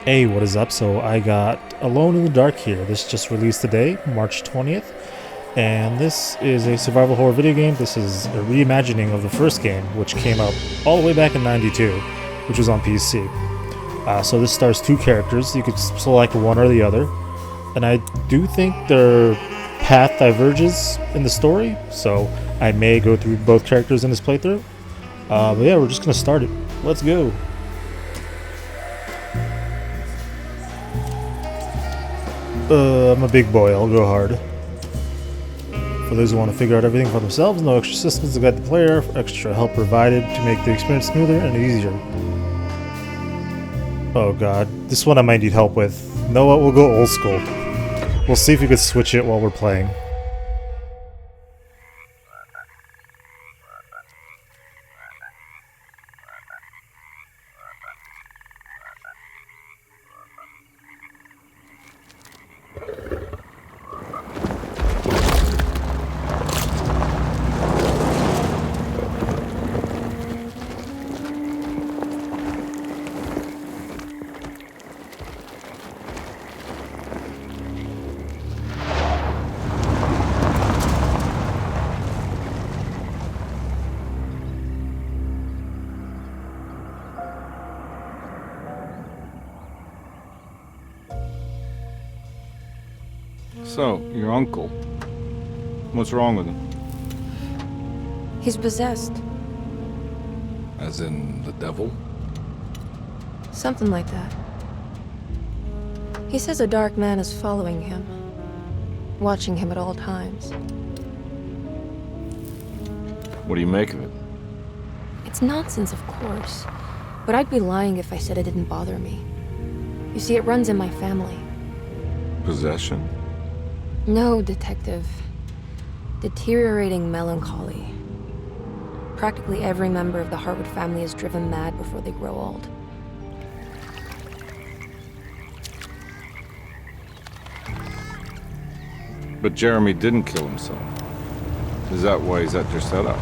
Hey, what is up? So I got Alone in the Dark here. This just released today, March 20th, and this is a survival horror video game. This is a reimagining of the first game, which came out all the way back in '92, which was on PC. So this stars two characters. You could select one or the other, and I do think their path diverges in the story, so I may go through both characters in this playthrough. But yeah, we're just gonna start it. Let's go. I'm a big boy. I'll go hard. For those who want to figure out everything for themselves, no extra systems to guide the player, extra help provided to make the experience smoother and easier. Oh god, this one I might need help with. Know what? We'll go old school. We'll see if we can switch it while we're playing. So, your uncle. What's wrong with him? He's possessed. As in the devil? Something like that. He says a dark man is following him, watching him at all times. What do you make of it? It's nonsense, of course, but I'd be lying if I said it didn't bother me. You see, it runs in my family. Possession? No, Detective. Deteriorating melancholy. Practically every member of the Hartwood family is driven mad before they grow old. But Jeremy didn't kill himself. Is that why he's at Derceto?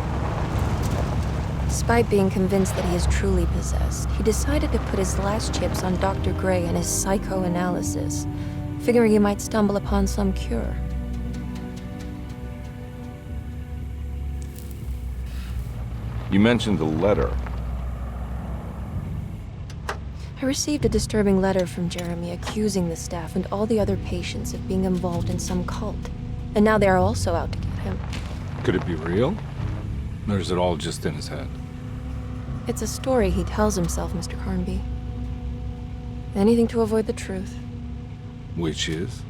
Despite being convinced that he is truly possessed, he decided to put his last chips on Dr. Gray and his psychoanalysis, figuring he might stumble upon some cure. You mentioned the letter. I received a disturbing letter from Jeremy accusing the staff and all the other patients of being involved in some cult. And now they are also out to get him. Could it be real? Or is it all just in his head? It's a story he tells himself, Mr. Carnby. Anything to avoid the truth. Which is?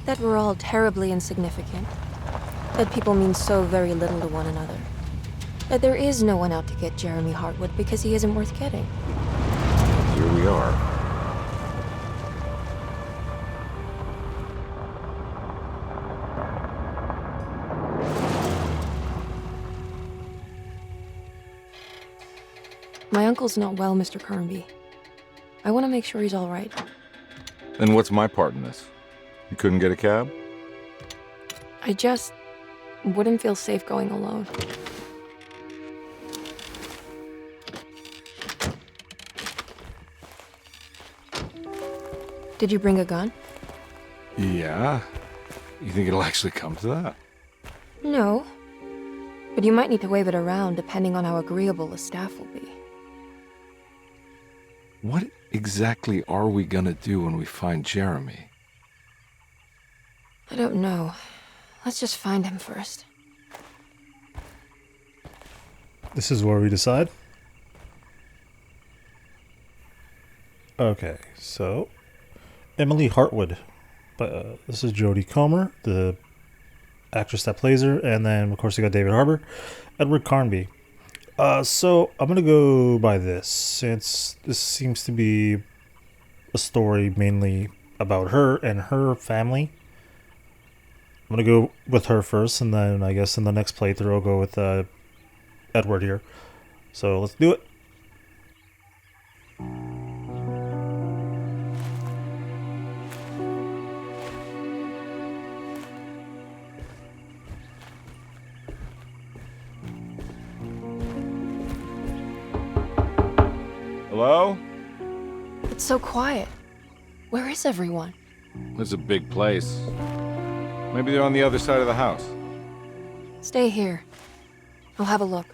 That we're all terribly insignificant. That people mean so very little to one another. That there is no one out to get Jeremy Hartwood because he isn't worth getting. Here we are. My uncle's not well, Mr. Carnby. I want to make sure he's all right. Then what's my part in this? You couldn't get a cab? I just wouldn't feel safe going alone. Did you bring a gun? Yeah. You think it'll actually come to that? No. But you might need to wave it around depending on how agreeable the staff will be. What exactly are we gonna do when we find Jeremy? I don't know. Let's just find him first. This is where we decide. Okay, so Emily Hartwood. This is Jodie Comer, the actress that plays her, and then of course we got David Harbour, Edward Carnby. So I'm gonna go by this, since this seems to be a story mainly about her and her family. I'm gonna go with her first, and then I guess in the next playthrough I'll go with Edward here. So let's do it. Hello? so quiet? Where is everyone? It's a big place. Maybe they're on the other side of the house. Stay here. I'll have a look.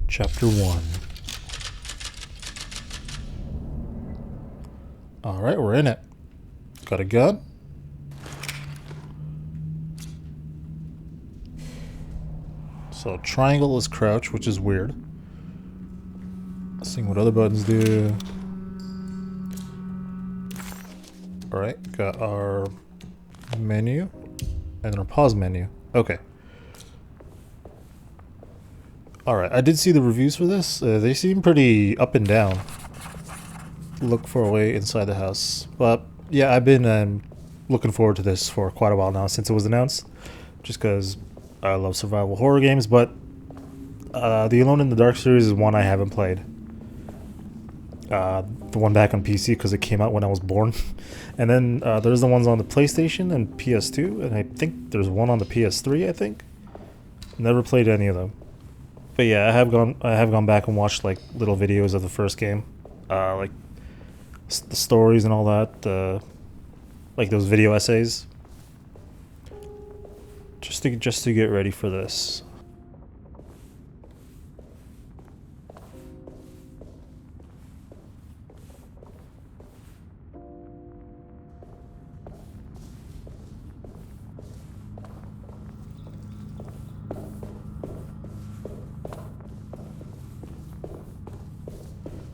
Chapter 1. Alright, we're in it. Got a gun. So triangle is crouch, which is weird. Seeing what other buttons do. Alright, got our menu. And then our pause menu. Okay. Alright, I did see the reviews for this. They seem pretty up and down. Look for a way inside the house. But yeah, I've been looking forward to this for quite a while now since it was announced. Just because I love survival horror games, but the Alone in the Dark series is one I haven't played. The one back on PC because it came out when I was born. And then there's the ones on the PlayStation and PS2, and I think there's one on the PS3, I think. Never played any of them. But yeah, I have gone back and watched like little videos of the first game, like the stories and all that, like those video essays, just to get ready for this.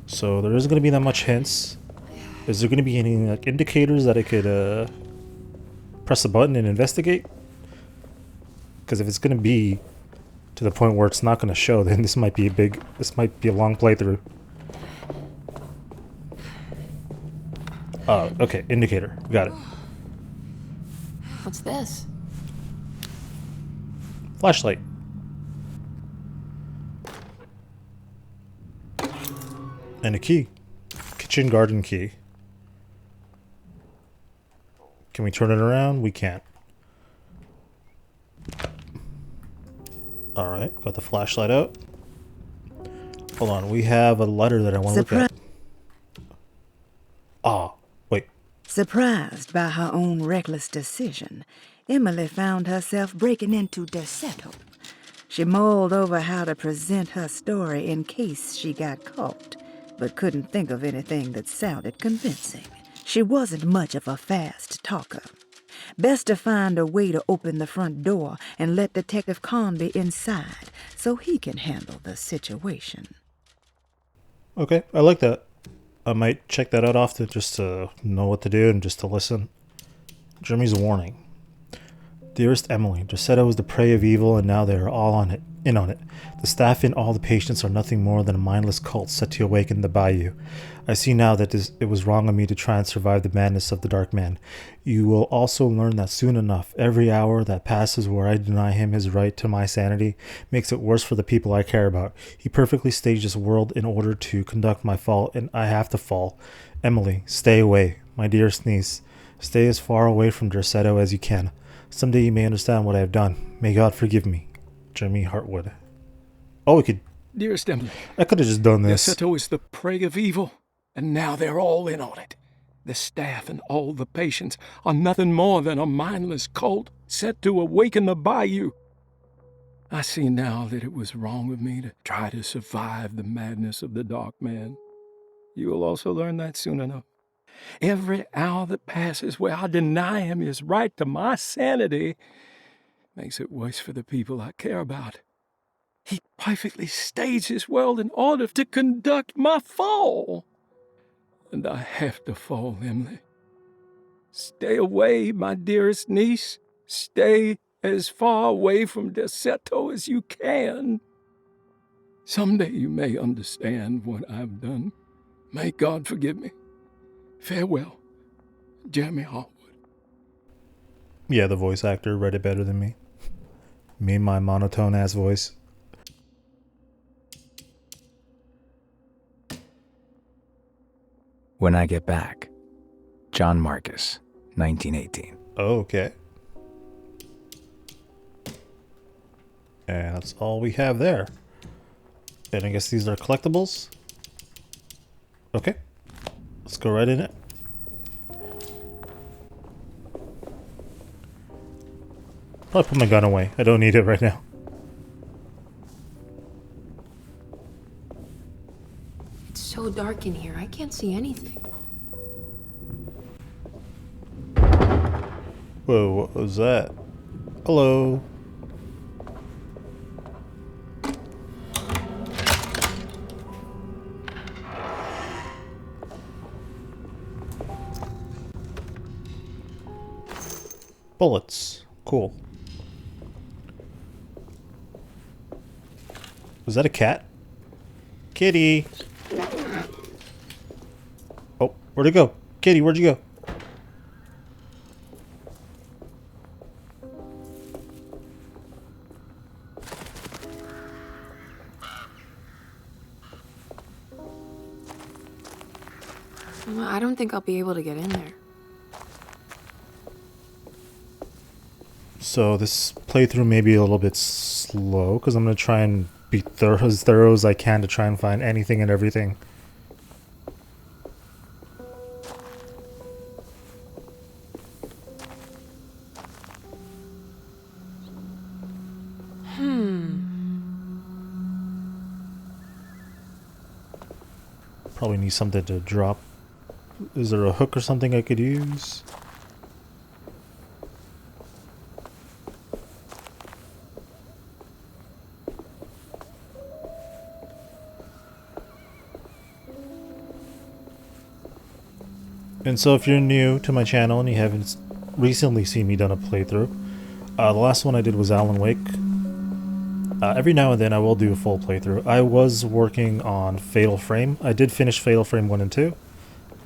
So there isn't going to be that much hints. Is there going to be any like indicators that I could press a button and investigate? Because if it's going to be to the point where it's not going to show, then this might be a long playthrough. Oh, okay, indicator. Got it. What's this? Flashlight. And a key. Kitchen garden key. Can we turn it around? We can't. Alright, got the flashlight out. Hold on, we have a letter that I want to look at. Ah, wait. Surprised by her own reckless decision, Emily found herself breaking into Derceto. She mulled over how to present her story in case she got caught, but couldn't think of anything that sounded convincing. She wasn't much of a fast talker. Best to find a way to open the front door and let Detective Conby inside so he can handle the situation. Okay, I like that. I might check that out often just to know what to do and just to listen. Jeremy's warning. Dearest Emily, Derceto is the prey of evil and now they are all in on it. The staff and all the patients are nothing more than a mindless cult set to awaken the bayou. I see now that it was wrong of me to try and survive the madness of the Dark Man. You will also learn that soon enough, every hour that passes where I deny him his right to my sanity makes it worse for the people I care about. He perfectly staged this world in order to conduct my fall, and I have to fall. Emily, stay away. My dearest niece, stay as far away from Derceto as you can. Someday you may understand what I have done. May God forgive me. Jeremy Hartwood. Oh, we could... Dearest Emily, I could have just done this. Derceto is the prey of evil, and now they're all in on it. The staff and all the patients are nothing more than a mindless cult set to awaken the bayou. I see now that it was wrong of me to try to survive the madness of the Dark Man. You will also learn that soon enough. Every hour that passes where I deny him his right to my sanity makes it worse for the people I care about. He perfectly staged his world in order to conduct my fall. And I have to fall, Emily. Stay away, my dearest niece. Stay as far away from Derceto as you can. Someday you may understand what I've done. May God forgive me. Farewell, Jeremy Hartwood. Yeah, the voice actor read it better than me. Me and my monotone ass voice. When I Get Back, John Marcus, 1918. Oh, okay. And that's all we have there. And I guess these are collectibles. Okay. Let's go right in it. Probably put my gun away. I don't need it right now. It's so dark in here, I can't see anything. Whoa, what was that? Hello. Bullets. Cool. Was that a cat? Kitty! Oh, where'd it go? Kitty, where'd you go? I don't think I'll be able to get in there. So this playthrough may be a little bit slow because I'm going to try and be as thorough as I can to try and find anything and everything. Probably need something to drop. Is there a hook or something I could use? And so if you're new to my channel and you haven't recently seen me done a playthrough, the last one I did was Alan Wake. Every now and then I will do a full playthrough. I was working on Fatal Frame. I did finish Fatal Frame 1 and 2.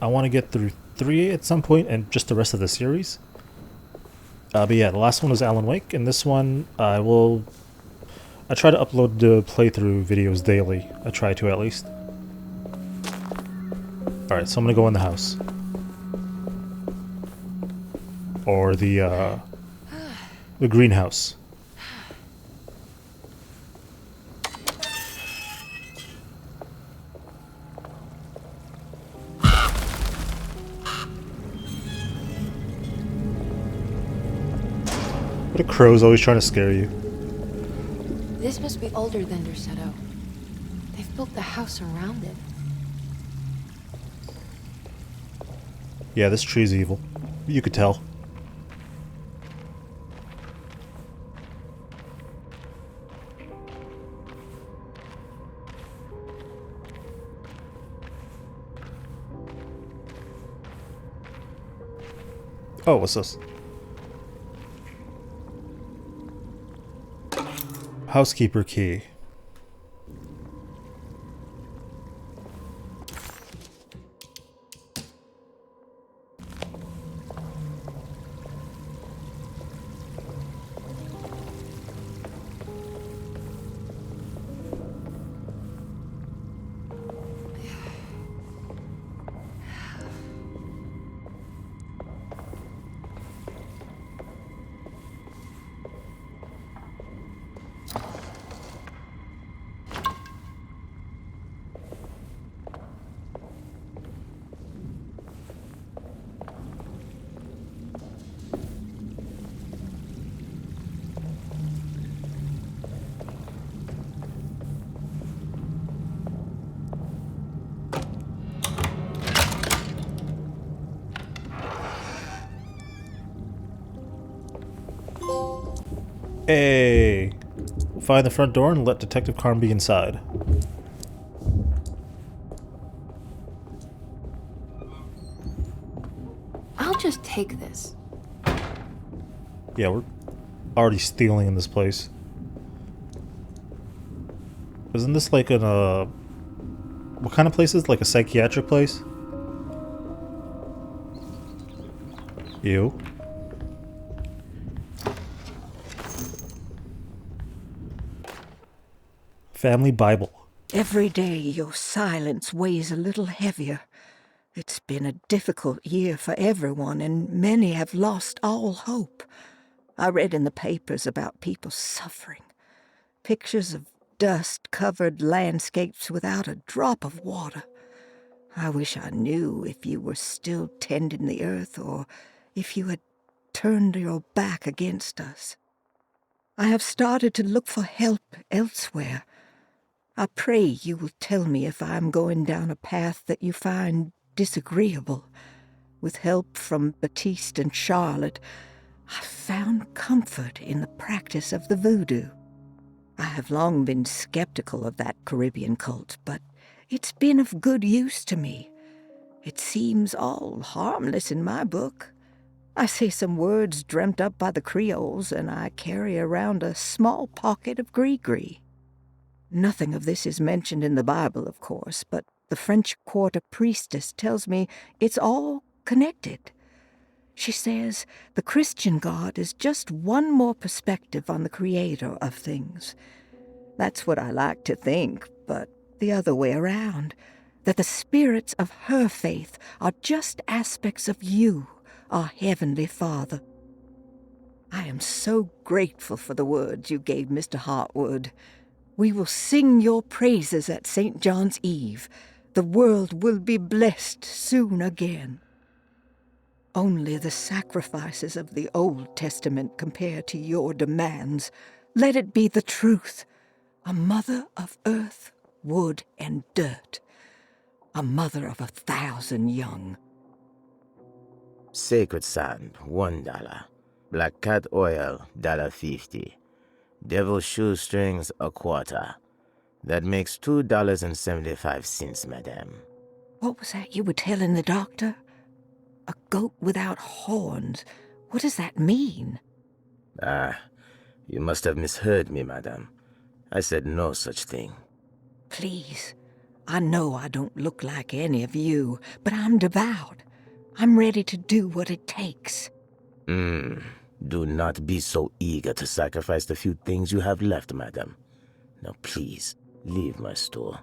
I want to get through 3 at some point and just the rest of the series. But yeah, the last one was Alan Wake, and this one I try to upload the playthrough videos daily. I try to at least. Alright, so I'm gonna go in the house. Or the greenhouse. What a crow's always trying to scare you. This must be older than Derceto. They've built the house around it. Yeah, this tree's evil. You could tell. Oh, what's this? Housekeeper key. Hey! Find the front door and let Detective Carnby inside. I'll just take this. Yeah, we're already stealing in this place. Isn't this like what kind of place is it? Like a psychiatric place? Ew. Family Bible. Every day your silence weighs a little heavier. It's been a difficult year for everyone, and many have lost all hope. I read in the papers about people suffering. Pictures of dust-covered landscapes without a drop of water. I wish I knew if you were still tending the earth or if you had turned your back against us. I have started to look for help elsewhere. I pray you will tell me if I am going down a path that you find disagreeable. With help from Baptiste and Charlotte, I found comfort in the practice of the voodoo. I have long been skeptical of that Caribbean cult, but it's been of good use to me. It seems all harmless in my book. I say some words dreamt up by the Creoles, and I carry around a small pocket of gris-gris. Nothing of this is mentioned in the Bible, of course, but the French Quarter priestess tells me it's all connected. She says the Christian God is just one more perspective on the creator of things. That's what I like to think, but the other way around, that the spirits of her faith are just aspects of you, our Heavenly Father. I am so grateful for the words you gave Mr. Hartwood. We will sing your praises at St. John's Eve. The world will be blessed soon again. Only the sacrifices of the Old Testament compare to your demands. Let it be the truth. A mother of earth, wood, and dirt. A mother of 1,000 young. Sacred sand, $1. Black cat oil, $1.50. Devil shoestrings, a quarter. That makes $2.75, madame. What was that you were telling the doctor? A goat without horns. What does that mean? Ah, you must have misheard me, madame. I said no such thing. Please, I know I don't look like any of you, but I'm devout. I'm ready to do what it takes. Do not be so eager to sacrifice the few things you have left, madam. Now please, leave my store.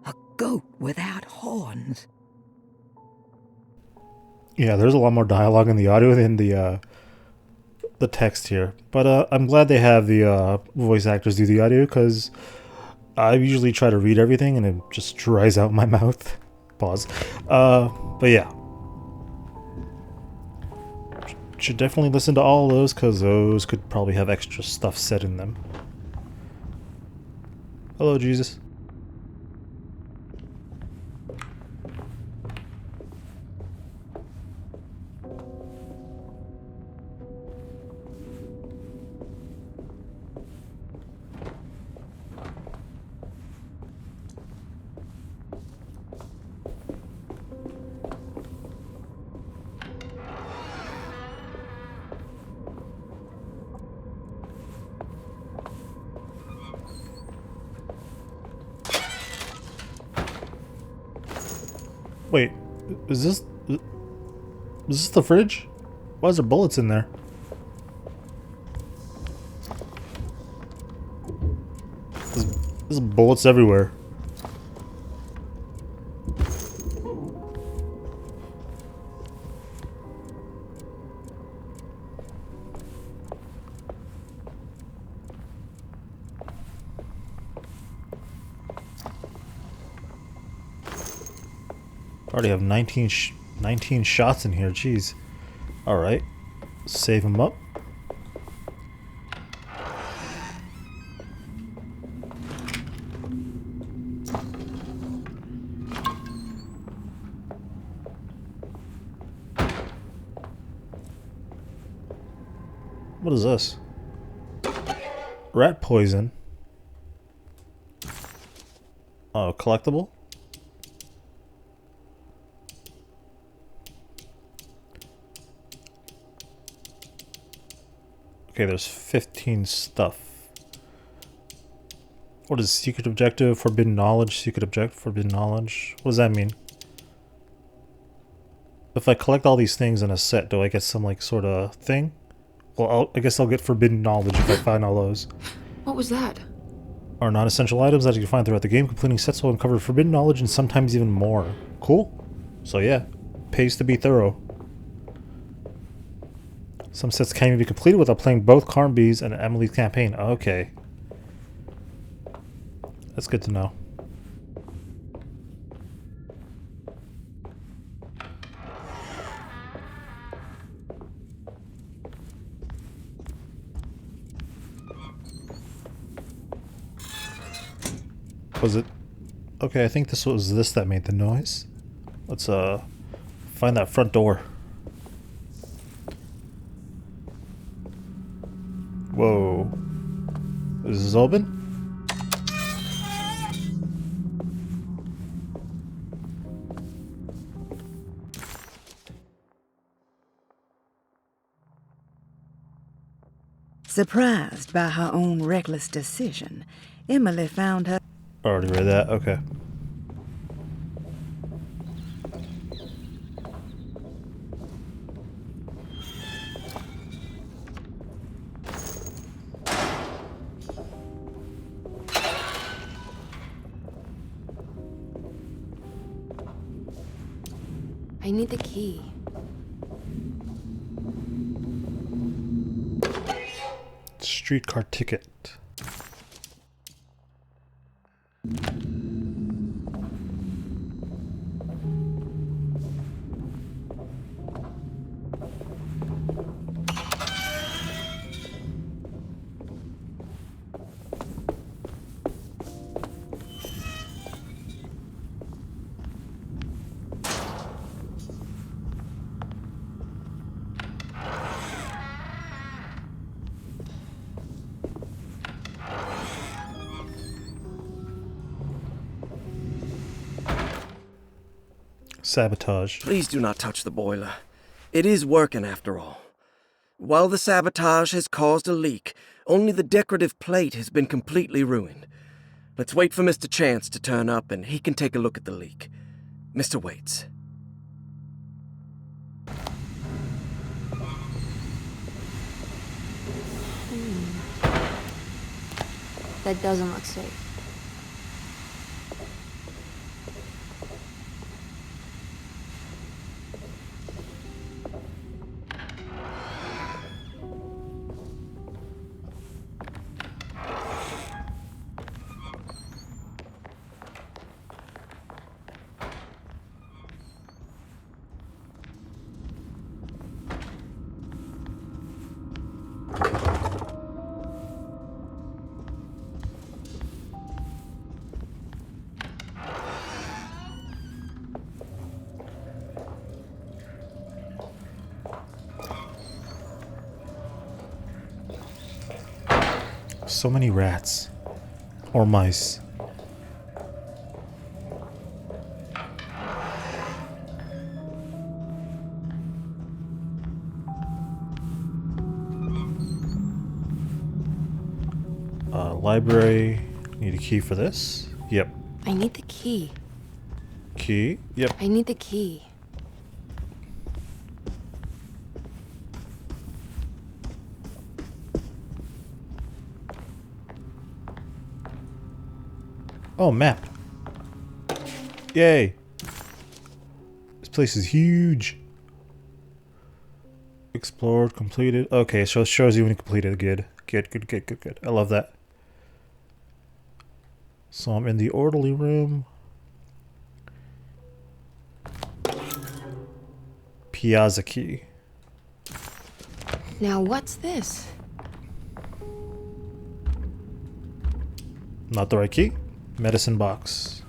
A goat without horns. Yeah, there's a lot more dialogue in the audio than the text here. But I'm glad they have the voice actors do the audio, because I usually try to read everything and it just dries out my mouth. Pause. But yeah. Should definitely listen to all of those, because those could probably have extra stuff said in them. Hello, Jesus. Wait, is this the fridge? Why is there bullets in there? There's bullets everywhere. I already have 19 shots in here, jeez. Alright, save them up. What is this? Rat poison. Oh, collectible? Okay, there's 15 stuff. What is secret objective, forbidden knowledge, secret objective, forbidden knowledge? What does that mean? If I collect all these things in a set, do I get some like sort of thing? Well, I guess I'll get forbidden knowledge if I find all those. What was that? Are non-essential items that you can find throughout the game. Completing sets will uncover forbidden knowledge and sometimes even more. Cool. So yeah, pays to be thorough. Some sets can't even be completed without playing both Carnby's and Emily's campaign. Okay. That's good to know. Was it? Okay, I think this was this that made the noise. Let's find that front door. Whoa. Is this open? Surprised by her own reckless decision, Emily found her. Already read that. Okay. I need the key. Streetcar ticket. Sabotage. Please do not touch the boiler. It is working after all. While the sabotage has caused a leak, only the decorative plate has been completely ruined. Let's wait for Mr. Chance to turn up and he can take a look at the leak. Mr. Waits. That doesn't look safe. So many rats. Or mice. Library. Need a key for this? Yep. I need the key. Key? Yep. I need the key. Oh, map. Yay. This place is huge. Explored, completed. Okay, so it shows you when you completed. Good. Good. I love that. So I'm in the orderly room. Piazza key. Now what's this? Not the right key. Medicine box.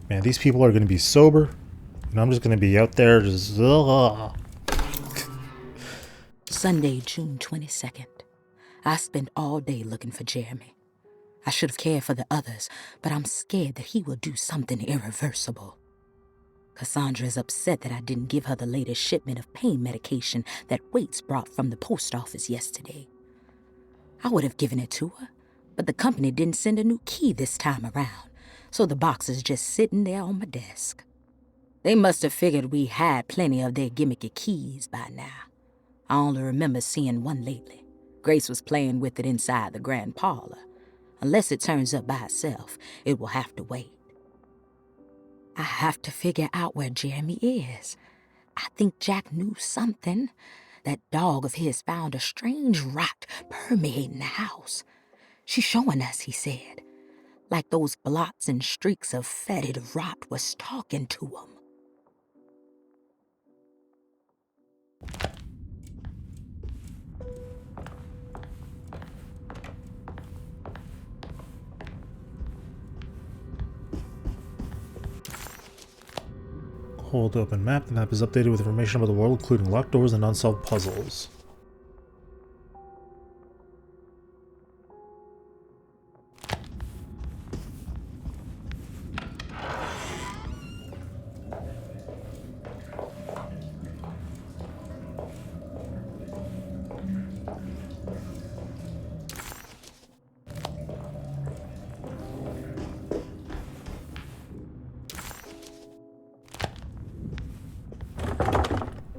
Man, these people are going to be sober. And I'm just going to be out there just... Sunday, June 22nd. I spent all day looking for Jeremy. I should have cared for the others, but I'm scared that he will do something irreversible. Cassandra is upset that I didn't give her the latest shipment of pain medication that Waits brought from the post office yesterday. I would have given it to her, but the company didn't send a new key this time around, so the box is just sitting there on my desk. They must have figured we had plenty of their gimmicky keys by now. I only remember seeing one lately. Grace was playing with it inside the grand parlor. Unless it turns up by itself, it will have to wait. I have to figure out where Jeremy is. I think Jack knew something, That dog of his found a strange rot permeating the house. She's showing us, he said, like those blots and streaks of fetid rot was talking to him. Hold open map. The map is updated with information about the world, including locked doors and unsolved puzzles.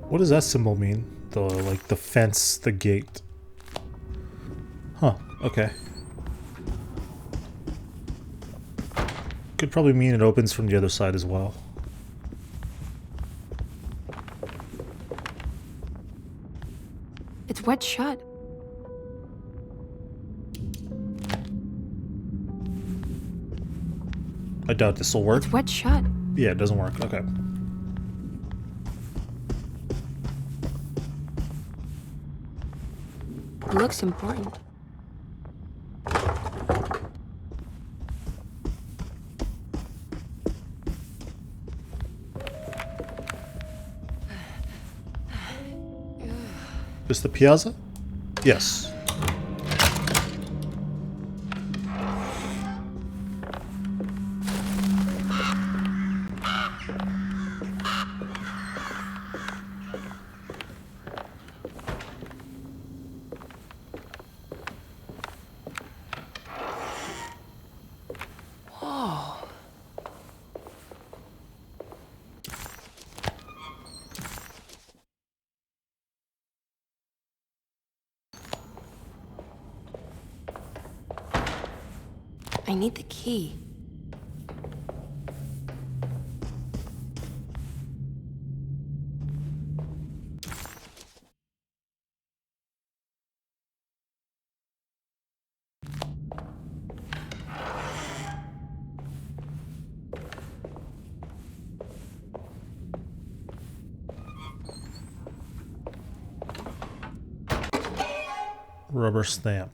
What does that symbol mean? The fence, the gate. Huh, okay. Could probably mean it opens from the other side as well. It's wedged shut. I doubt this will work. It's wedged shut. Yeah, it doesn't work. Okay. Looks important. Is the piazza? Yes. I need the key. Rubber stamp.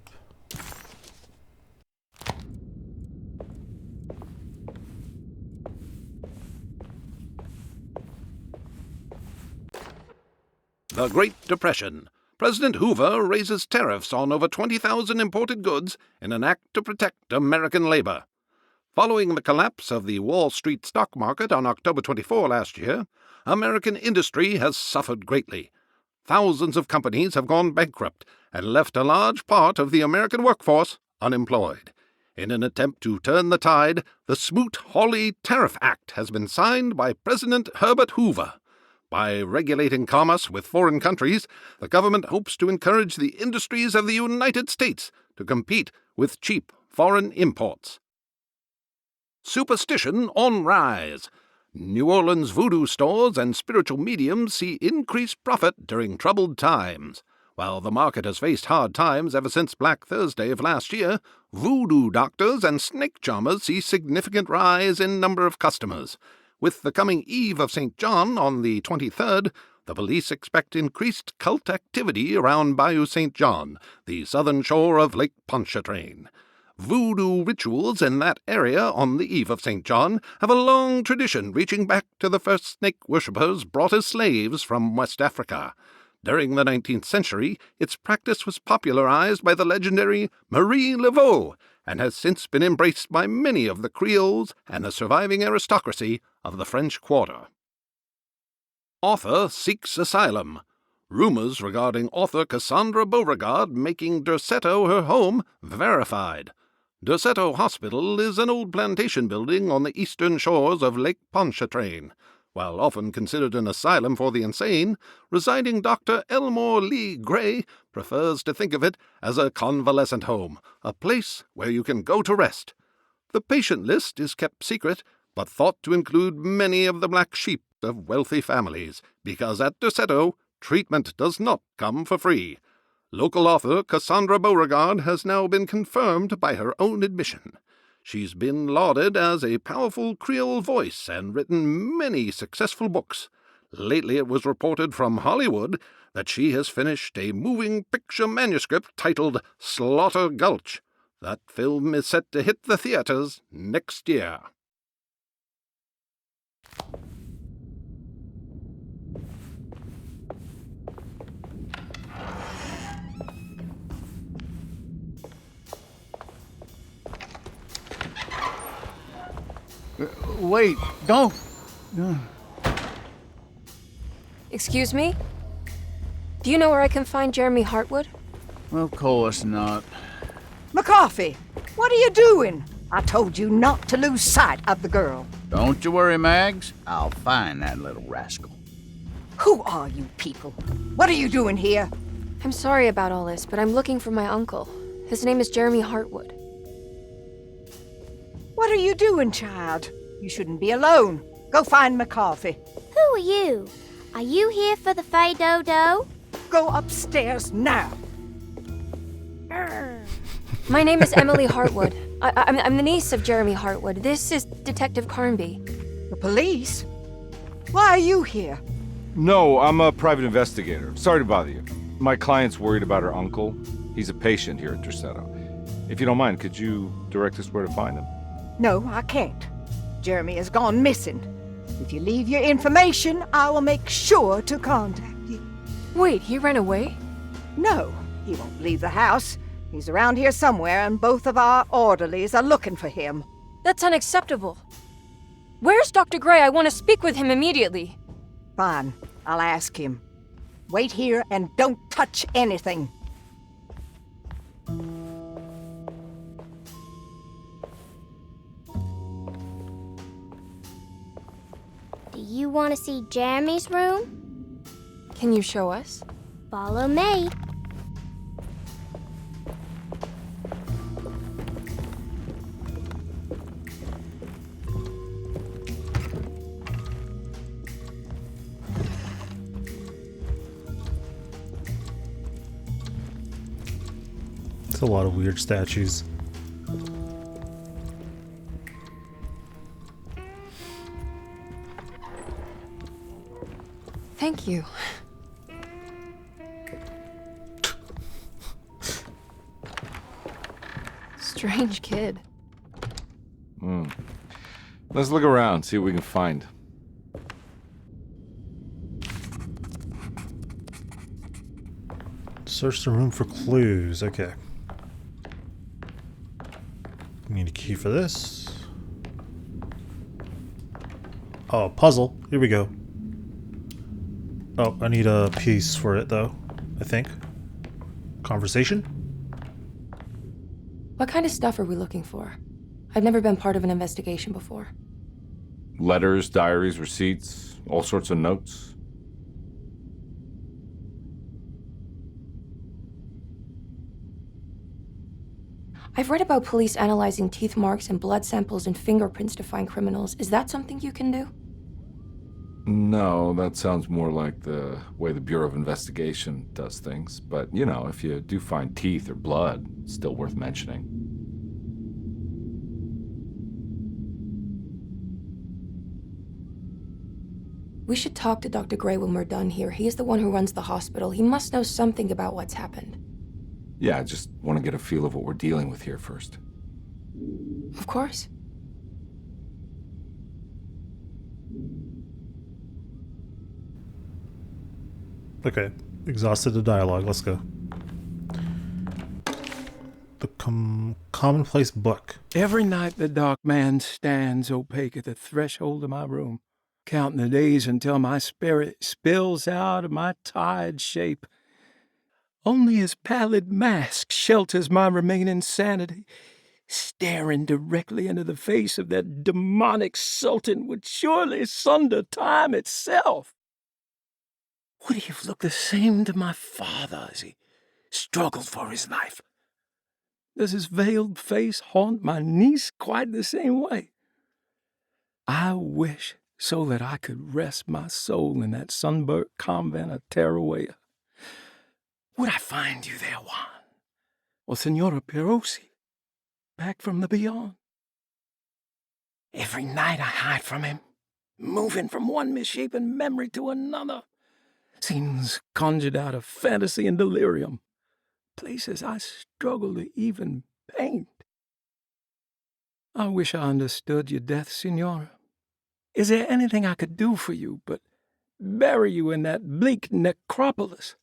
The Great Depression. President Hoover raises tariffs on over 20,000 imported goods in an act to protect American labor. Following the collapse of the Wall Street stock market on October 24 last year, American industry has suffered greatly. Thousands of companies have gone bankrupt and left a large part of the American workforce unemployed. In an attempt to turn the tide, the Smoot-Hawley Tariff Act has been signed by President Herbert Hoover. By regulating commerce with foreign countries, the government hopes to encourage the industries of the United States to compete with cheap foreign imports. Superstition on rise. New Orleans voodoo stores and spiritual mediums see increased profit during troubled times. While the market has faced hard times ever since Black Thursday of last year, voodoo doctors and snake charmers see significant rise in number of customers. With the coming Eve of St. John on the 23rd, the police expect increased cult activity around Bayou St. John, the southern shore of Lake Pontchartrain. Voodoo rituals in that area on the Eve of St. John have a long tradition reaching back to the first snake worshippers brought as slaves from West Africa. During the 19th century, its practice was popularized by the legendary Marie Laveau and has since been embraced by many of the Creoles and the surviving aristocracy of the French Quarter. Author seeks asylum. Rumors regarding author Cassandra Beauregard making Derceto her home verified. Derceto Hospital is an old plantation building on the eastern shores of Lake Pontchartrain. While often considered an asylum for the insane, residing Dr. Elmore Lee Gray prefers to think of it as a convalescent home, a place where you can go to rest. The patient list is kept secret, but thought to include many of the black sheep of wealthy families, because at Derceto, treatment does not come for free. Local author Cassandra Beauregard has now been confirmed by her own admission. She's been lauded as a powerful Creole voice and written many successful books. Lately it was reported from Hollywood that she has finished a moving picture manuscript titled Slaughter Gulch. That film is set to hit the theaters next year. Wait, don't. Excuse me? Do you know where I can find Jeremy Hartwood? Of course not. McCarthy, what are you doing? I told you not to lose sight of the girl. Don't you worry, Mags. I'll find that little rascal. Who are you people? What are you doing here? I'm sorry about all this, but I'm looking for my uncle. His name is Jeremy Hartwood. What are you doing, child? You shouldn't be alone. Go find McCarthy. Who are you? Are you here for the Fay Dodo? Go upstairs now. My name is Emily Hartwood. I'm the niece of Jeremy Hartwood. This is Detective Carnby. The police? Why are you here? No, I'm a private investigator. Sorry to bother you. My client's worried about her uncle. He's a patient here at Derceto. If you don't mind, could you direct us where to find him? No, I can't. Jeremy has gone missing. If you leave your information, I will make sure to contact you. Wait, he ran away? No, he won't leave the house. He's around here somewhere, and both of our orderlies are looking for him. That's unacceptable. Where's Dr. Gray? I want to speak with him immediately. Fine, I'll ask him. Wait here and don't touch anything. Do you want to see Jeremy's room? Can you show us? Follow me. It's a lot of weird statues. Thank you. Strange kid. Let's look around, see what we can find. Search the room for clues. Okay. Need a key for this. Oh, puzzle. Here we go. Oh, I need a piece for it, though. I think. Conversation? What kind of stuff are we looking for? I've never been part of an investigation before. Letters, diaries, receipts, all sorts of notes. I've read about police analyzing teeth marks and blood samples and fingerprints to find criminals. Is that something you can do? No, that sounds more like the way the Bureau of Investigation does things. But, you know, if you do find teeth or blood, it's still worth mentioning. We should talk to Dr. Gray when we're done here. He's the one who runs the hospital. He must know something about what's happened. Yeah, I just want to get a feel of what we're dealing with here first. Of course. Okay. Exhausted the dialogue. Let's go. The commonplace book. Every night the dark man stands opaque at the threshold of my room, counting the days until my spirit spills out of my tired shape. Only his pallid mask shelters my remaining sanity. Staring directly into the face of that demonic sultan would surely sunder time itself. Would he have looked the same to my father as he struggled for his life? Does his veiled face haunt my niece quite the same way? I wish so that I could rest my soul in that sunburnt convent of Teruel. Would I find you there, Juan? Or Senora Perosi, back from the beyond? Every night I hide from him, moving from one misshapen memory to another. Scenes conjured out of fantasy and delirium. Places I struggle to even paint. I wish I understood your death, Senora. Is there anything I could do for you but bury you in that bleak necropolis?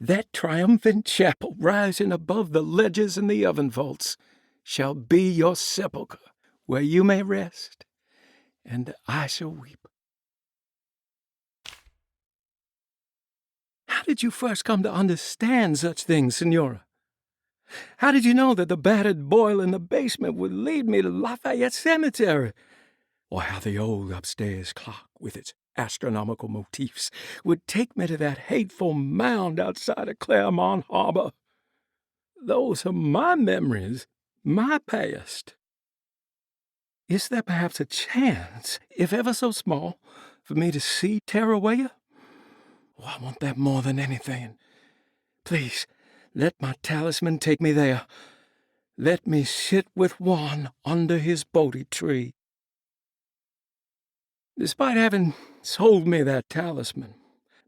That triumphant chapel rising above the ledges and the oven vaults shall be your sepulchre, where you may rest, and I shall weep. How did you first come to understand such things, Senora? How did you know that the battered boil in the basement would lead me to Lafayette Cemetery? Or how the old upstairs clock, with its astronomical motifs, would take me to that hateful mound outside of Claremont Harbor? Those are my memories, my past. Is there perhaps a chance, if ever so small, for me to see Teruel? Oh, I want that more than anything. Please, let my talisman take me there. Let me sit with Juan under his Bodhi tree. Despite having sold me that talisman,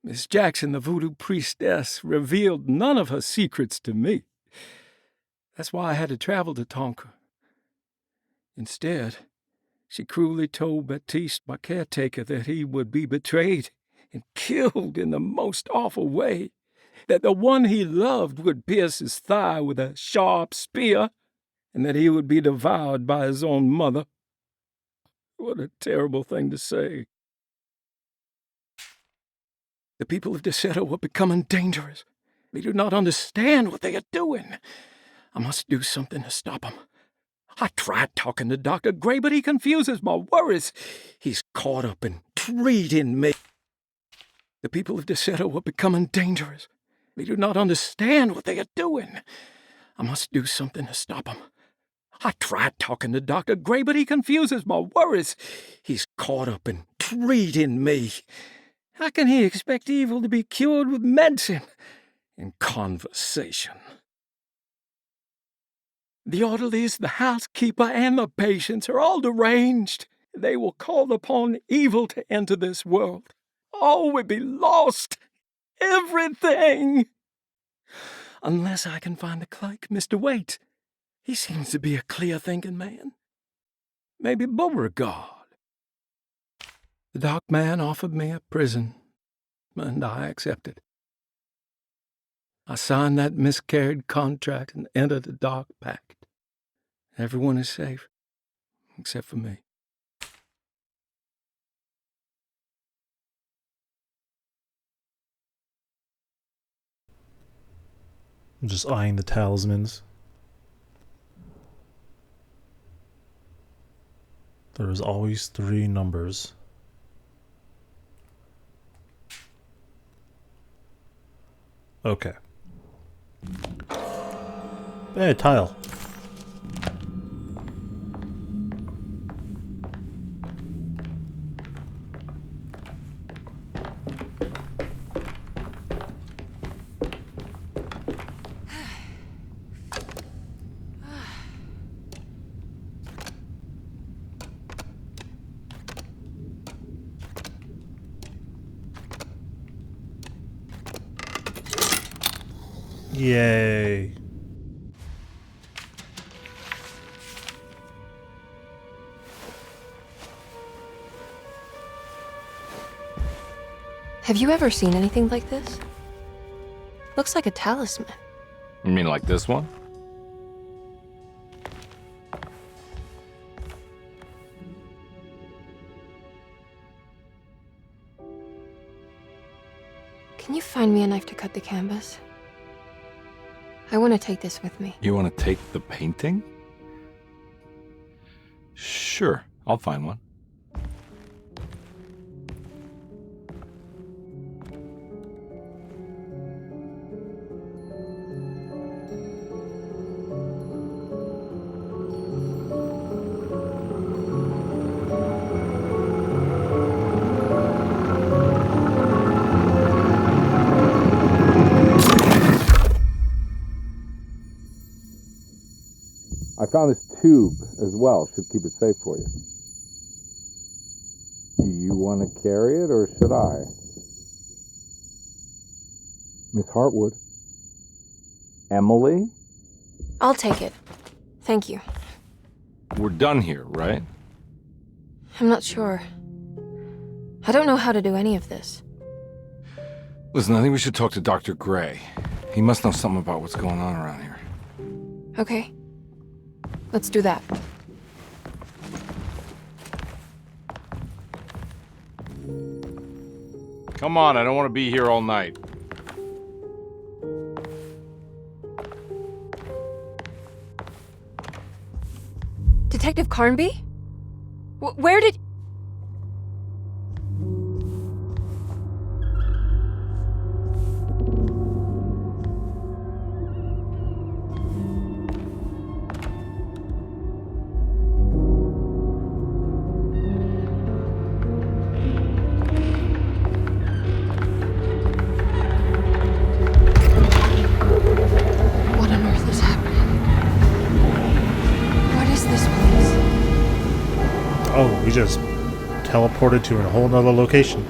Miss Jackson, the voodoo priestess, revealed none of her secrets to me. That's why I had to travel to Tonka. Instead, she cruelly told Baptiste, my caretaker, that he would be betrayed and killed in the most awful way, that the one he loved would pierce his thigh with a sharp spear, and that he would be devoured by his own mother. What a terrible thing to say. The people of Derceto are becoming dangerous. They do not understand what they are doing. I must do something to stop them. I tried talking to Dr. Gray, but he confuses my worries. He's caught up in treating me. The people of Derceto are becoming dangerous. They do not understand what they are doing. I must do something to stop them. I tried talking to Dr. Gray, but he confuses my worries. He's caught up in treating me. How can he expect evil to be cured with medicine and conversation? The orderlies, the housekeeper, and the patients are all deranged. They will call upon evil to enter this world. All will be lost. Everything. Unless I can find the clerk, Mr. Waite. He seems to be a clear-thinking man. Maybe Beauregard. The dark man offered me a prison, and I accepted. I signed that miscarried contract and entered the dark pact. Everyone is safe, except for me. I'm just eyeing the talismans. There's always 3 numbers. Okay. Hey, tile. Yay. Have you ever seen anything like this? Looks like a talisman. You mean like this one? Can you find me a knife to cut the canvas? I want to take this with me. You want to take the painting? Sure, I'll find one. found this tube as well. Should keep it safe for you. Do you want to carry it, or should I? Miss Hartwood? Emily? I'll take it. Thank you. We're done here, right? I'm not sure. I don't know how to do any of this. Listen, I think we should talk to Dr. Gray. He must know something about what's going on around here. Okay. Let's do that. Come on, I don't want to be here all night. Detective Carnby? Where did... What on earth is happening? What is this place? Oh, we just teleported to a whole nother location.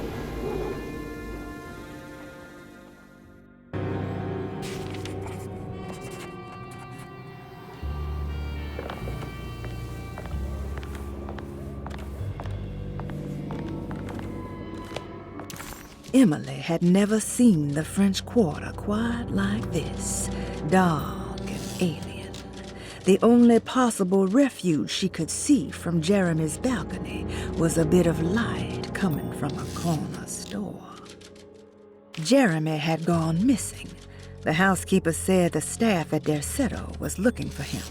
Emily had never seen the French Quarter quite like this, dark and alien. The only possible refuge she could see from Jeremy's balcony was a bit of light coming from a corner store. Jeremy had gone missing. The housekeeper said the staff at Derceto was looking for him,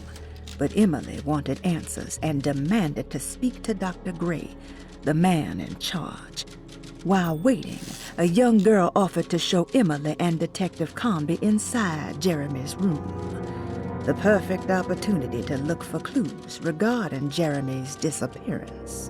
but Emily wanted answers and demanded to speak to Dr. Gray, the man in charge. While waiting, a young girl offered to show Emily and Detective Carnby inside Jeremy's room. The perfect opportunity to look for clues regarding Jeremy's disappearance.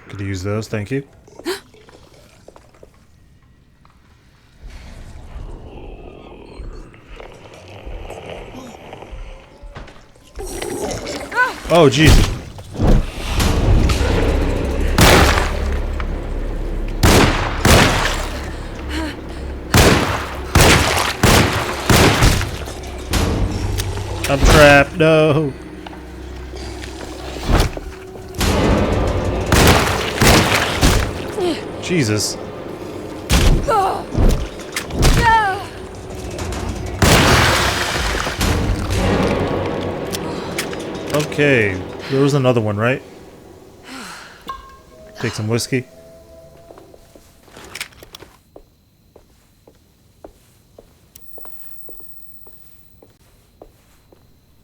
Could use those, thank you. Oh, jeez. I'm trapped, no. Jesus. Okay, there was another one, right? Take some whiskey.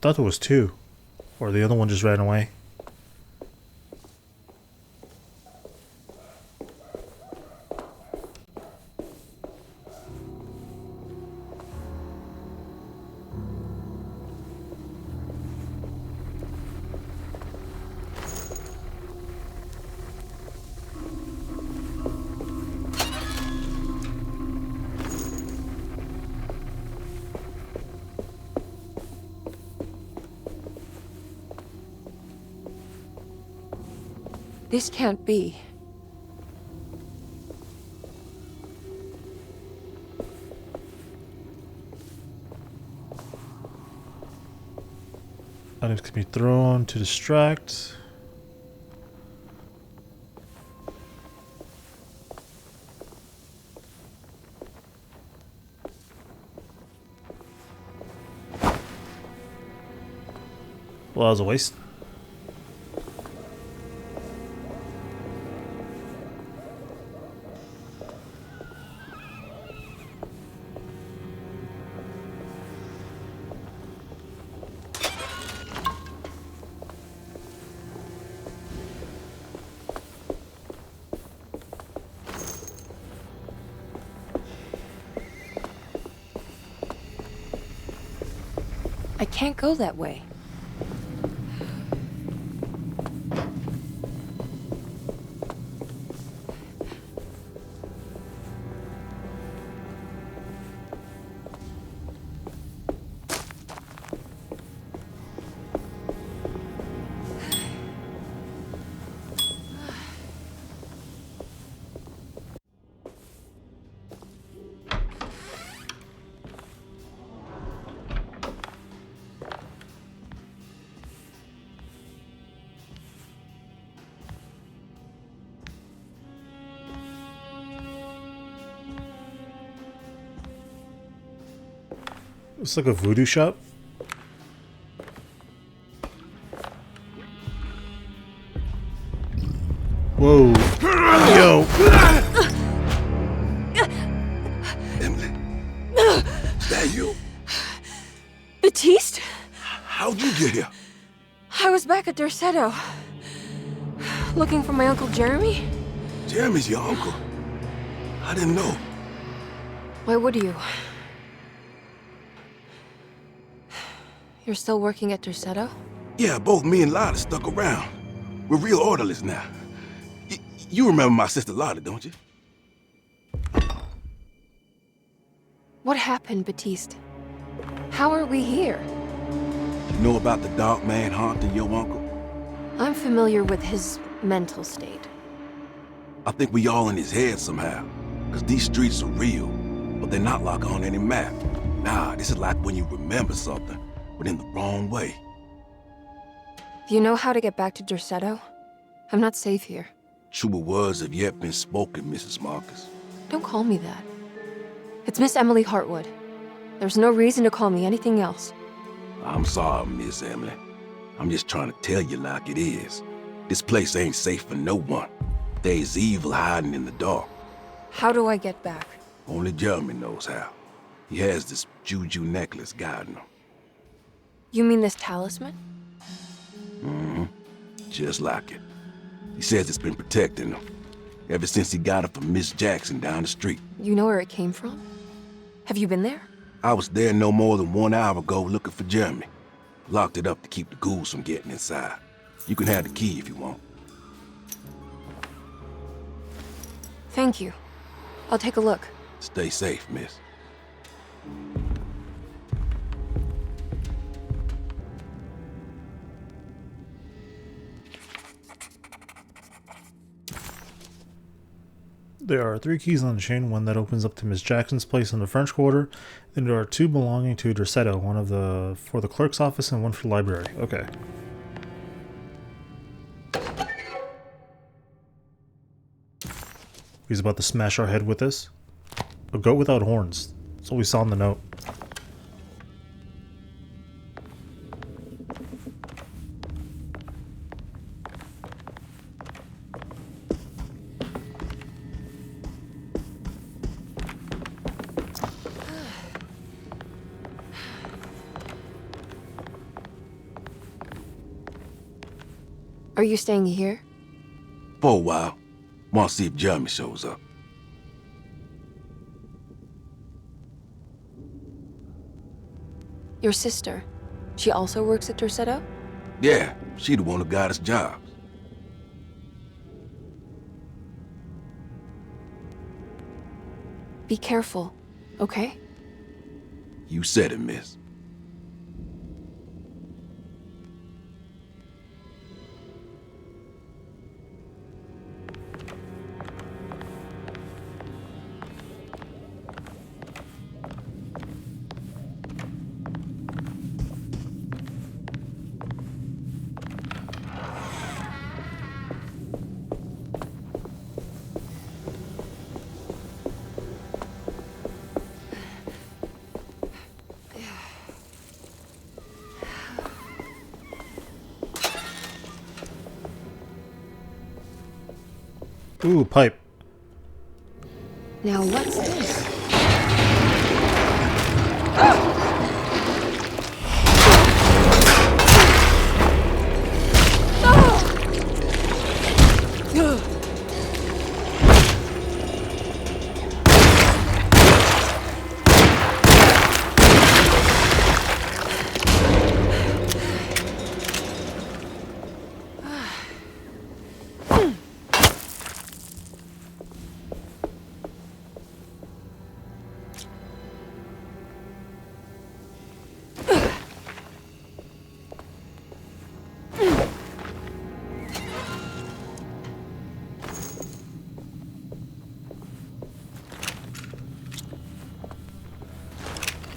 Thought there was two. Or the other one just ran away. This can't be. Items can be thrown to distract. Well, that was a waste. I can't go that way. It's like a voodoo shop. Whoa. Yo. Emily, is that you? Baptiste? How'd you get here? I was back at Derceto. Looking for my Uncle Jeremy? Jeremy's your uncle. I didn't know. Why would you? You're still working at Derceto? Yeah, both me and Lotta stuck around. We're real orderlies now. You remember my sister Lotta, don't you? What happened, Baptiste? How are we here? You know about the dark man haunting your uncle? I'm familiar with his mental state. I think we all in his head somehow. Because these streets are real, but they're not like on any map. Nah, this is like when you remember something, but in the wrong way. Do you know how to get back to Derceto? I'm not safe here. Truer words have yet been spoken, Mrs. Marcus. Don't call me that. It's Miss Emily Hartwood. There's no reason to call me anything else. I'm sorry, Miss Emily. I'm just trying to tell you like it is. This place ain't safe for no one. There's evil hiding in the dark. How do I get back? Only Jeremy knows how. He has this juju necklace guiding him. You mean this talisman? Mm-hmm. Just like it. He says it's been protecting him ever since he got it from Miss Jackson down the street. You know where it came from? Have you been there? I was there no more than 1 hour ago looking for Jeremy. Locked it up to keep the ghouls from getting inside. You can have the key if you want. Thank you. I'll take a look. Stay safe, miss. There are 3 keys on the chain, one that opens up to Miss Jackson's place in the French Quarter, and there are 2 belonging to Derceto, one for the clerk's office and one for the library. Okay. He's about to smash our head with this. A goat without horns. That's what we saw in the note. Are you staying here? For a while. Want to see if Jeremy shows up. Your sister. She also works at Derceto? Yeah, she the one who got us jobs. Be careful, okay? You said it, miss. Ooh, pipe. Now what's this?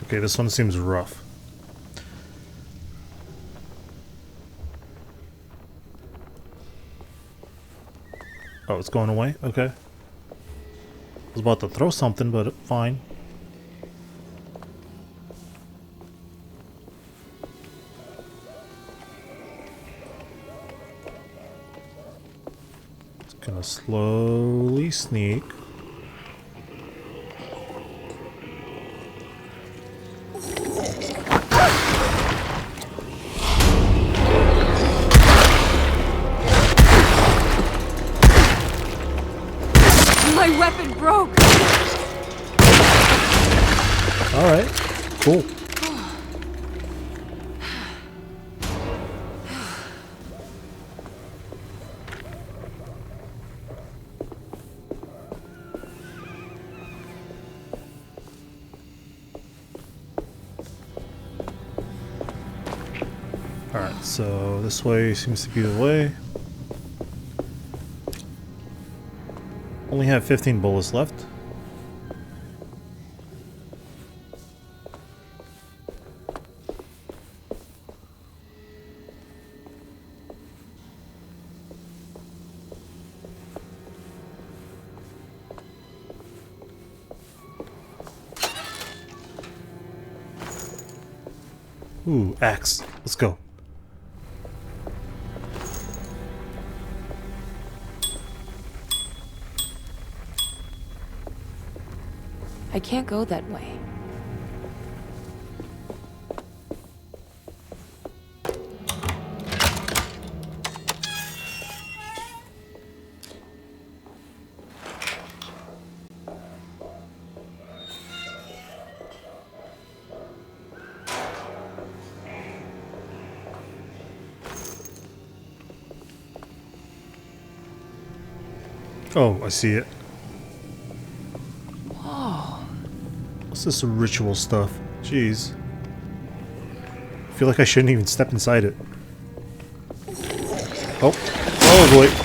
Okay, this one seems rough. Oh, it's going away? Okay. I was about to throw something, but fine. Just gonna slowly sneak. My weapon broke! Alright, cool. Alright, so this way seems to be the way. Only have 15 bullets left. Ooh, axe. Let's go. I can't go that way. Oh, I see it. Whoa. What's this ritual stuff? Jeez. I feel like I shouldn't even step inside it. Oh. Oh boy.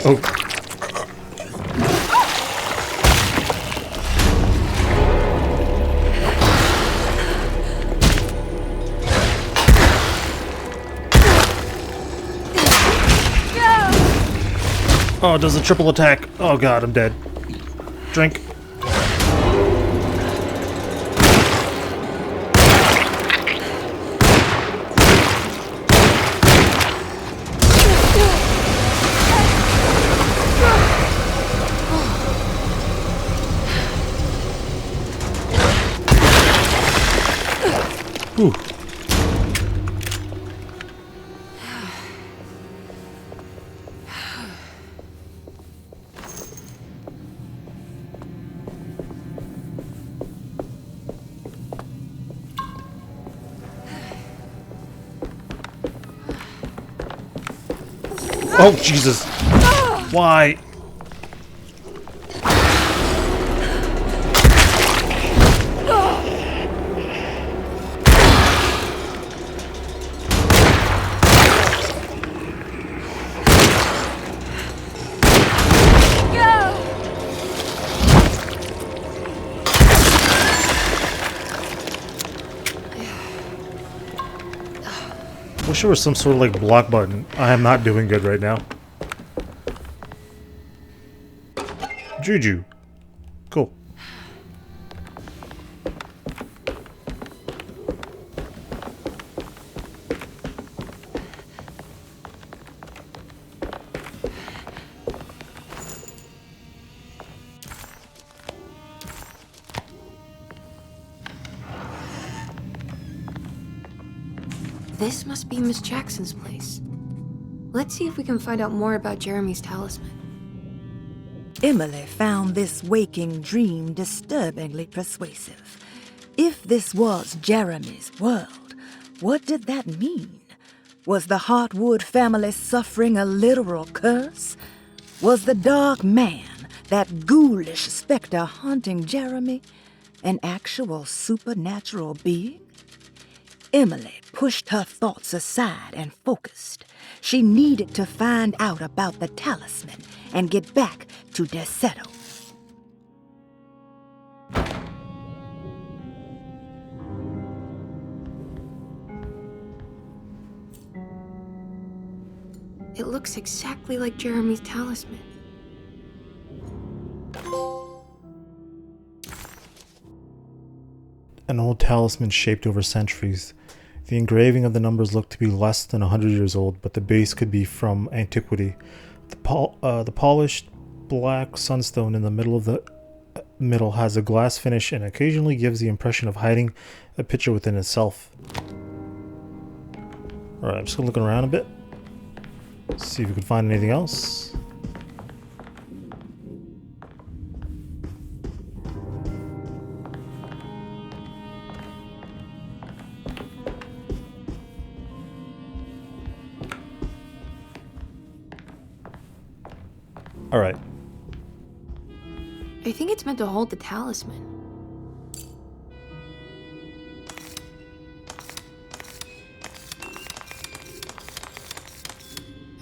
Oh. Oh, it does a triple attack. Oh god, I'm dead. Drink. Whew. Oh, Jesus. Why? Wish there was some sort of like block button. I am not doing good right now. Juju. Cool. This must be Miss Jackson's place. Let's see if we can find out more about Jeremy's talisman. Emily found this waking dream disturbingly persuasive. If this was Jeremy's world, what did that mean? Was the Hartwood family suffering a literal curse? Was the dark man, that ghoulish specter haunting Jeremy, an actual supernatural being? Emily pushed her thoughts aside and focused. She needed to find out about the talisman and get back to Derceto. It looks exactly like Jeremy's talisman. An old talisman shaped over centuries. The engraving of the numbers looked to be less than 100 years old, but the base could be from antiquity. The polished black sunstone in the middle has a glass finish and occasionally gives the impression of hiding a picture within itself. Alright, I'm just looking around a bit. See if we can find anything else. Alright. I think it's meant to hold the talisman.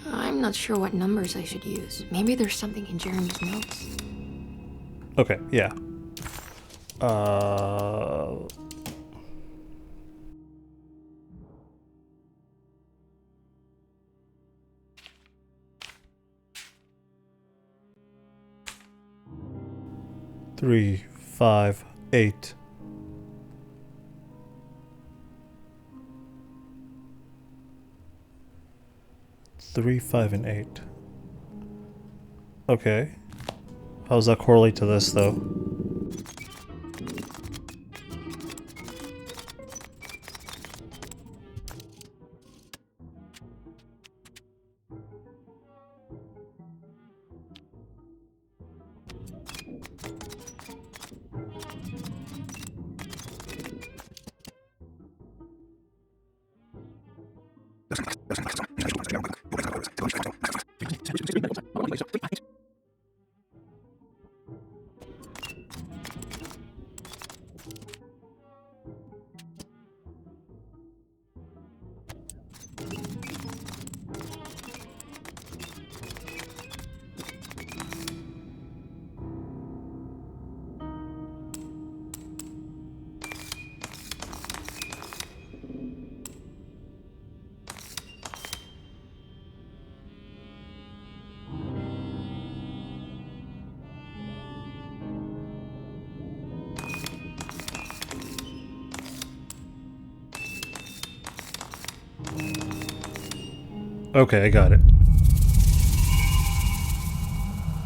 I'm not sure what numbers I should use. Maybe there's something in Jeremy's notes. Okay, yeah. 3, 5, 8. Three, 5, and 8. Okay. How does that correlate to this, though? Okay, I got it.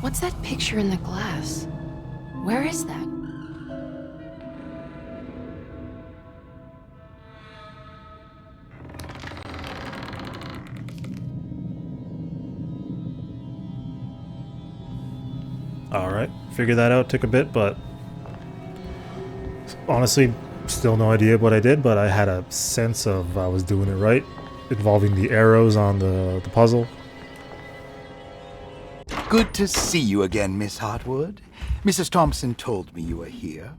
What's that picture in the glass? Where is that? Alright, figured that out, took a bit, but honestly, still no idea what I did, but I had a sense of I was doing it right, involving the arrows on the puzzle. Good to see you again, Miss Hartwood. Mrs. Thompson told me you were here.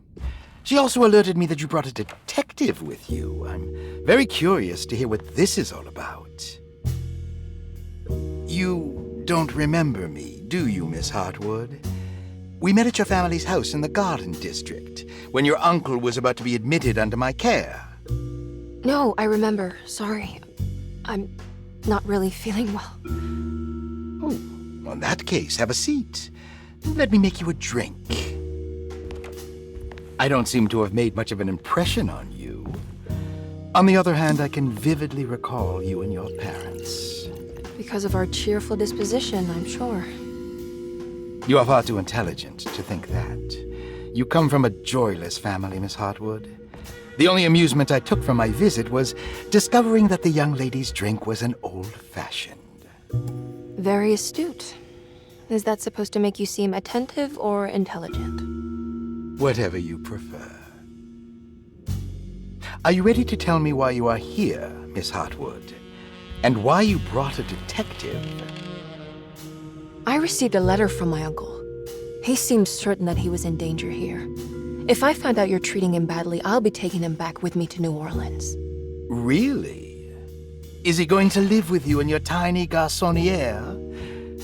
She also alerted me that you brought a detective with you. I'm very curious to hear what this is all about. You don't remember me, do you, Miss Hartwood? We met at your family's house in the Garden District, when your uncle was about to be admitted under my care. No, I remember. Sorry. I'm not really feeling well. Oh, in that case, have a seat. Let me make you a drink. I don't seem to have made much of an impression on you. On the other hand, I can vividly recall you and your parents. Because of our cheerful disposition, I'm sure. You are far too intelligent to think that. You come from a joyless family, Miss Hartwood. The only amusement I took from my visit was discovering that the young lady's drink was an old-fashioned. Very astute. Is that supposed to make you seem attentive or intelligent? Whatever you prefer. Are you ready to tell me why you are here, Miss Hartwood? And why you brought a detective? I received a letter from my uncle. He seemed certain that he was in danger here. If I find out you're treating him badly, I'll be taking him back with me to New Orleans. Really? Is he going to live with you in your tiny garçonniere?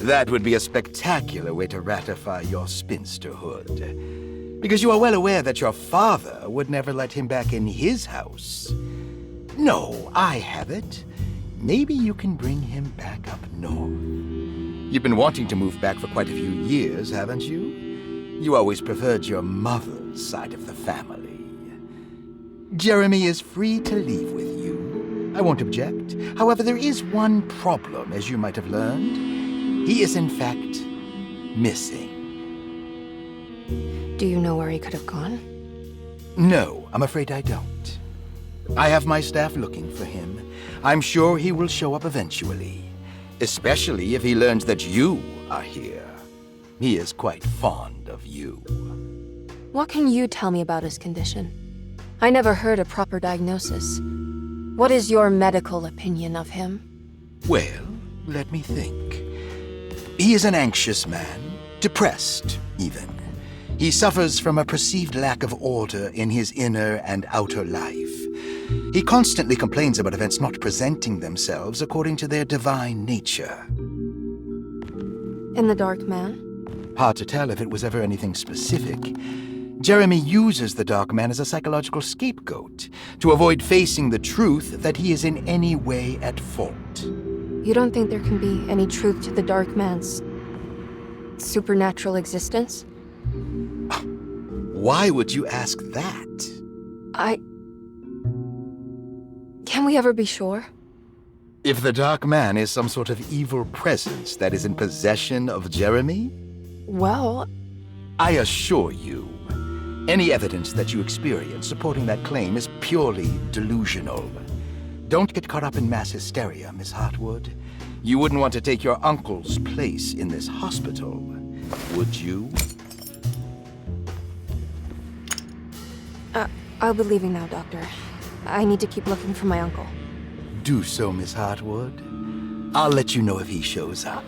That would be a spectacular way to ratify your spinsterhood. Because you are well aware that your father would never let him back in his house. No, I have it. Maybe you can bring him back up north. You've been wanting to move back for quite a few years, haven't you? You always preferred your mother's side of the family. Jeremy is free to leave with you. I won't object. However, there is one problem, as you might have learned. He is, in fact, missing. Do you know where he could have gone? No, I'm afraid I don't. I have my staff looking for him. I'm sure he will show up eventually. Especially if he learns that you are here. He is quite fond of you. What can you tell me about his condition? I never heard a proper diagnosis. What is your medical opinion of him? Well, let me think. He is an anxious man, depressed, even. He suffers from a perceived lack of order in his inner and outer life. He constantly complains about events not presenting themselves according to their divine nature. In the Dark Man? Hard to tell if it was ever anything specific. Jeremy uses the Dark Man as a psychological scapegoat to avoid facing the truth that he is in any way at fault. You don't think there can be any truth to the Dark Man's supernatural existence? Why would you ask that? Can we ever be sure? If the Dark Man is some sort of evil presence that is in possession of Jeremy? Well, I assure you, any evidence that you experience supporting that claim is purely delusional. Don't get caught up in mass hysteria, Miss Hartwood. You wouldn't want to take your uncle's place in this hospital, would you? I'll be leaving now, Doctor. I need to keep looking for my uncle. Do so, Miss Hartwood. I'll let you know if he shows up.